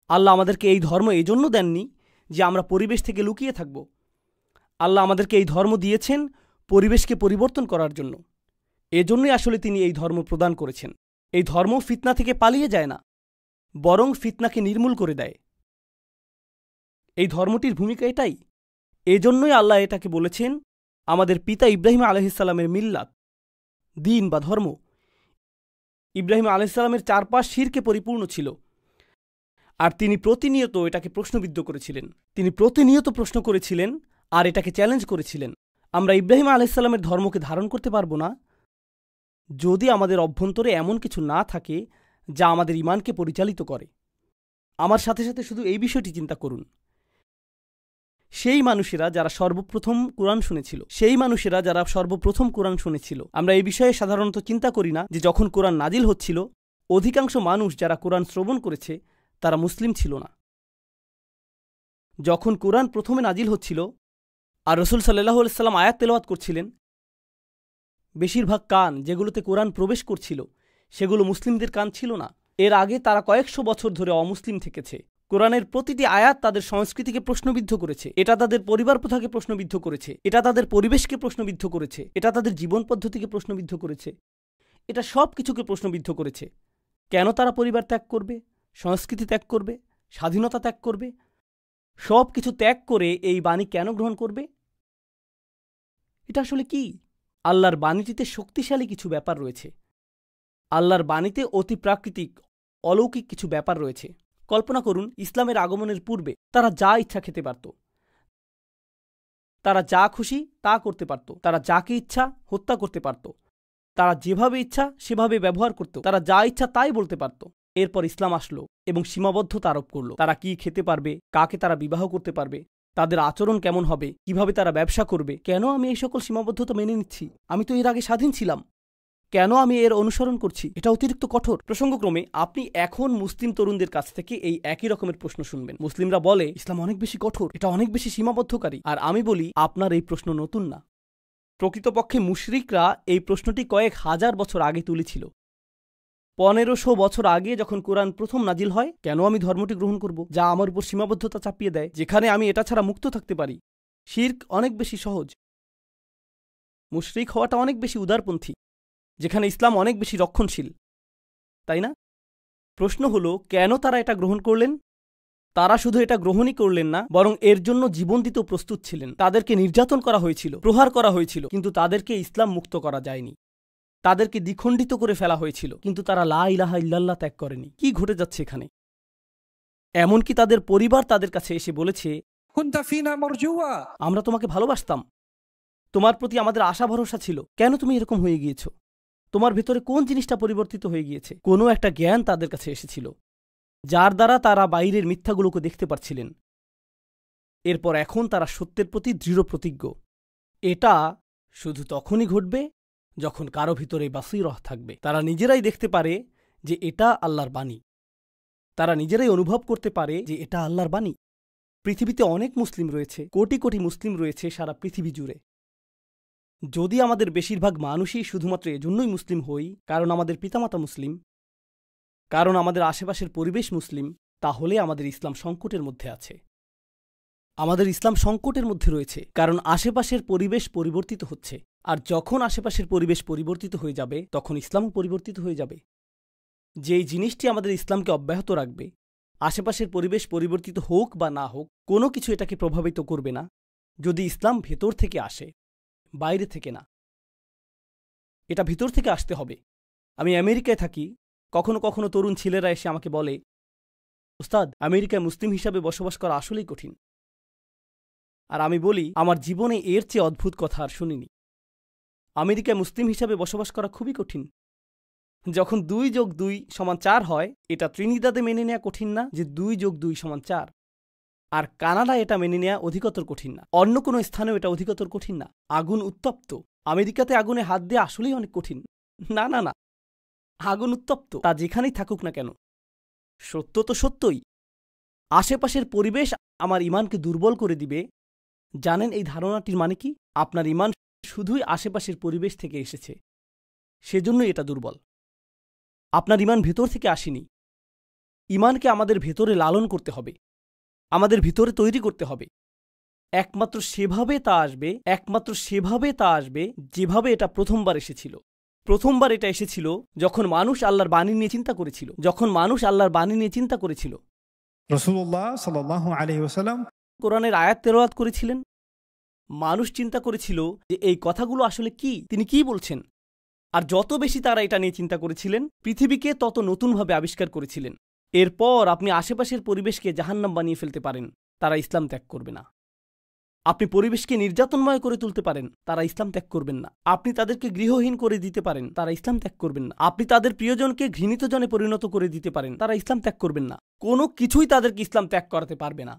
আল্লাহ আমাদেরকে এই ধর্ম এই জন্য দেননি যে আমরা পরিবেশ থেকে লুকিয়ে থাকব। আল্লাহ আমাদেরকে এই ধর্ম দিয়েছেন পরিবেশকে পরিবর্তন করার জন্য। এজন্যই আসলে তিনি এই ধর্ম প্রদান করেছেন। এই ধর্ম ফিতনা থেকে পালিয়ে যায় না, বরং ফিতনাকে নির্মূল করে দেয়। এই ধর্মটির ভূমিকা এটাই। এজন্যই আল্লাহ এটাকে বলেছেন আমাদের পিতা ইব্রাহিম আলাইহিসসালামের মিল্লাত, দিন বা ধর্ম। ইব্রাহিম আলাইহিসসালামের চারপাশ শিরকে পরিপূর্ণ ছিল, আর তিনি প্রতিনিয়ত এটাকে প্রশ্নবিদ্ধ করেছিলেন। তিনি প্রতিনিয়ত প্রশ্ন করেছিলেন আর এটাকে চ্যালেঞ্জ করেছিলেন। আমরা ইব্রাহিম আলাইহিসসালামের ধর্মকে ধারণ করতে পারব না যদি আমাদের অভ্যন্তরে এমন কিছু না থাকে যা আমাদের ঈমানকে পরিচালিত করে। আমার সাথে সাথে শুধু এই বিষয়টি চিন্তা করুন। সেই মানুষেরা যারা সর্বপ্রথম কোরআন শুনেছিল, আমরা এই বিষয়ে সাধারণত চিন্তা করি না যে যখন কোরআন নাজিল হচ্ছিল, অধিকাংশ মানুষ যারা কোরআন শ্রবণ করেছে তারা মুসলিম ছিল না। যখন কোরআন প্রথমে নাজিল হচ্ছিল আর রাসূল সাল্লাল্লাহু আলাইহি ওয়াসাল্লাম আয়াত তেলাওয়াত করছিলেন, বেশিরভাগ কান যেগুলোতে কোরআন প্রবেশ করছিল সেগুলো মুসলিমদের কান ছিল না। এর আগে তারা কয়েকশো বছর ধরে অমুসলিম থেকেছে। কোরআনের প্রতিটি আয়াত তাদের সংস্কৃতিকে প্রশ্নবিদ্ধ করেছে, এটা তাদের পরিবার প্রথাকে প্রশ্নবিদ্ধ করেছে, এটা তাদের পরিবেশকে প্রশ্নবিদ্ধ করেছে, এটা তাদের জীবন পদ্ধতিকে প্রশ্নবিদ্ধ করেছে, এটা সব কিছুকে প্রশ্নবিদ্ধ করেছে। কেন তারা পরিবার ত্যাগ করবে, সংস্কৃতি ত্যাগ করবে, স্বাধীনতা ত্যাগ করবে? সব কিছু ত্যাগ করে এই বাণী কেন গ্রহণ করবে? এটা আসলে কি? আল্লাহর বাণীটিতে শক্তিশালী কিছু ব্যাপার রয়েছে। আল্লাহর বাণীতে অতি প্রাকৃতিক অলৌকিক কিছু ব্যাপার রয়েছে। কল্পনা করুন, ইসলামের আগমনের পূর্বে তারা যা ইচ্ছা খেতে পারত, তারা যা খুশি তা করতে পারত, তারা যাকে ইচ্ছা হত্যা করতে পারত, তারা যেভাবে ইচ্ছা সেভাবে ব্যবহার করত, তারা যা ইচ্ছা তাই বলতে পারত। এরপর ইসলাম আসলো এবং সীমাবদ্ধতা আরোপ করল। তারা কি খেতে পারবে, কাকে তারা বিবাহ করতে পারবে, তাদের আচরণ কেমন হবে, কিভাবে তারা ব্যবসা করবে। কেন আমি এই সকল সীমাবদ্ধতা মেনে নিচ্ছি? আমি তো এর আগে স্বাধীন ছিলাম। কেন আমি এর অনুসরণ করছি? এটা অতিরিক্ত কঠোর। প্রসঙ্গক্রমে আপনি এখন মুসলিম তরুণদের কাছ থেকে এই একই রকমের প্রশ্ন শুনবেন। মুসলিমরা বলে ইসলাম অনেক বেশি কঠোর, এটা অনেক বেশি সীমাবদ্ধকারী। আর আমি বলি আপনার এই প্রশ্ন নতুন না। প্রকৃতপক্ষে মুশরিকরা এই প্রশ্নটি কয়েক হাজার বছর আগে তুলেছিল। 1500 বছর আগে যখন কোরআন প্রথম নাজিল হয়, কেন আমি ধর্মটি গ্রহণ করব যা আমার উপর সীমাবদ্ধতা চাপিয়ে দেয়, যেখানে আমি এটা ছাড়া মুক্ত থাকতে পারি? শিরক অনেক বেশি সহজ, মুশরিক হওয়াটা অনেক বেশি উদারপন্থী, যেখানে ইসলাম অনেক বেশি রক্ষণশীল, তাই না? প্রশ্ন হলো, কেন তারা এটা গ্রহণ করলেন? তারা শুধু এটা গ্রহণই করলেন না, বরং এর জন্য জীবন দিতেও প্রস্তুত ছিলেন। তাদেরকে নির্যাতন করা হয়েছিল, প্রহার করা হয়েছিল, কিন্তু তাদেরকে ইসলাম মুক্ত করা যায়নি। তাদেরকে দ্বিখণ্ডিত করে ফেলা হয়েছিল, কিন্তু তারা লা ইলাহা ইল্লাল্লাহ ত্যাগ করেনি। কি ঘটে যাচ্ছে এখানে? এমনকি তাদের পরিবার তাদের কাছে এসে বলেছে, আমরা তোমাকে ভালোবাসতাম, তোমার প্রতি আমাদের আশা ভরসা ছিল, কেন তুমি এরকম হয়ে গিয়েছ? তোমার ভেতরে কোন জিনিসটা পরিবর্তিত হয়ে গিয়েছে? কোনো একটা জ্ঞান তাদের কাছে এসেছিল, যার দ্বারা তারা বাইরের মিথ্যাগুলোকে দেখতে পারছিলেন। এরপর এখন তারা সত্যের প্রতি দৃঢ় প্রতিজ্ঞ। এটা শুধু তখনই ঘটবে যখন কারো ভিতরে বাসীরহ থাকবে। তারা নিজেরাই দেখতে পারে যে এটা আল্লাহর বাণী, তারা নিজেরাই অনুভব করতে পারে যে এটা আল্লাহর বাণী। পৃথিবীতে অনেক মুসলিম রয়েছে, কোটি কোটি মুসলিম রয়েছে সারা পৃথিবী জুড়ে। যদি আমাদের বেশিরভাগ মানুষই শুধুমাত্র এজন্যই মুসলিম হই কারণ আমাদের পিতামাতা মুসলিম, কারণ আমাদের আশেপাশের পরিবেশ মুসলিম, তাহলে আমাদের ইসলাম সংকটের মধ্যে আছে। আমাদের ইসলাম সংকটের মধ্যে রয়েছে কারণ আশেপাশের পরিবেশ পরিবর্তিত হচ্ছে, আর যখন আশেপাশের পরিবেশ পরিবর্তিত হয়ে যাবে তখন ইসলামও পরিবর্তিত হয়ে যাবে। যেই জিনিসটি আমাদের ইসলামকে অব্যাহত রাখবে, আশেপাশের পরিবেশ পরিবর্তিত হোক বা না হোক, কোনো কিছু এটাকে প্রভাবিত করবে না যদি ইসলাম ভেতর থেকে আসে, বাইরে থেকে না। এটা ভিতর থেকে আসতে হবে। আমি আমেরিকায় থাকি, কখনো কখনো তরুণ ছেলেরা এসে আমাকে বলে, উস্তাদ, আমেরিকায় মুসলিম হিসাবে বসবাস করা আসলেই কঠিন। আর আমি বলি, আমার জীবনে এর চেয়ে অদ্ভুত কথা আর শুনিনি। আমেরিকায় মুসলিম হিসাবে বসবাস করা খুবই কঠিন। যখন 2+2=4 হয়, এটা ত্রিনিদাদে মেনে নেওয়া কঠিন না যে 2+2=4। আর কানাডায় এটা মেনে নেওয়া অধিকতর কঠিন না, অন্য কোনো স্থানেও এটা অধিকতর কঠিন না। আগুন উত্তপ্ত, আমেরিকাতে আগুনে হাত দেওয়া আসলেই অনেক কঠিন। না না না, আগুন উত্তপ্ত, তা যেখানেই থাকুক না কেন। সত্য তো সত্যই। আশেপাশের পরিবেশ আমার ঈমানকে দুর্বল করে দিবে। জানেন এই ধারণাটির মানে কি? আপনার ঈমান শুধুই আশেপাশের পরিবেশ থেকে এসেছে, সেজন্যই এটা দুর্বল। আপনার ঈমান ভেতর থেকে আসেনি। ইমানকে আমাদের ভেতরে লালন করতে হবে, আমাদের ভিতরে তৈরি করতে হবে। একমাত্র সেভাবে তা আসবে যেভাবে এটা প্রথমবার এসেছিল। প্রথমবার এটা এসেছিল যখন মানুষ আল্লাহর বাণী নিয়ে চিন্তা করেছিল, রাসূলুল্লাহ সাল্লাল্লাহু আলাইহি ওয়াসাল্লাম কোরআনের আয়াত তেলাওয়াত করেছিলেন। মানুষ চিন্তা করেছিল যে এই কথাগুলো আসলে কি, তিনি কি বলছেন। আর যত বেশি তারা এটা নিয়ে চিন্তা করেছিলেন, পৃথিবীকে তত নতুনভাবে আবিষ্কার করেছিলেন। এরপর আপনি আশেপাশের পরিবেশকে জাহান্নাম বানিয়ে ফেলতে পারেন, তারা ইসলাম ত্যাগ করবে না। আপনি পরিবেশকে নির্যাতনময় করে তুলতে পারেন, তারা ইসলাম ত্যাগ করবেন না। আপনি তাদেরকে গৃহহীন করে দিতে পারেন, তারা ইসলাম ত্যাগ করবেন না। আপনি তাদের প্রিয়জনকে ঘৃণিত জনে পরিণত করে দিতে পারেন, তারা ইসলাম ত্যাগ করবেন না। কোনো কিছুই তাদেরকে ইসলাম ত্যাগ করাতে পারবে না।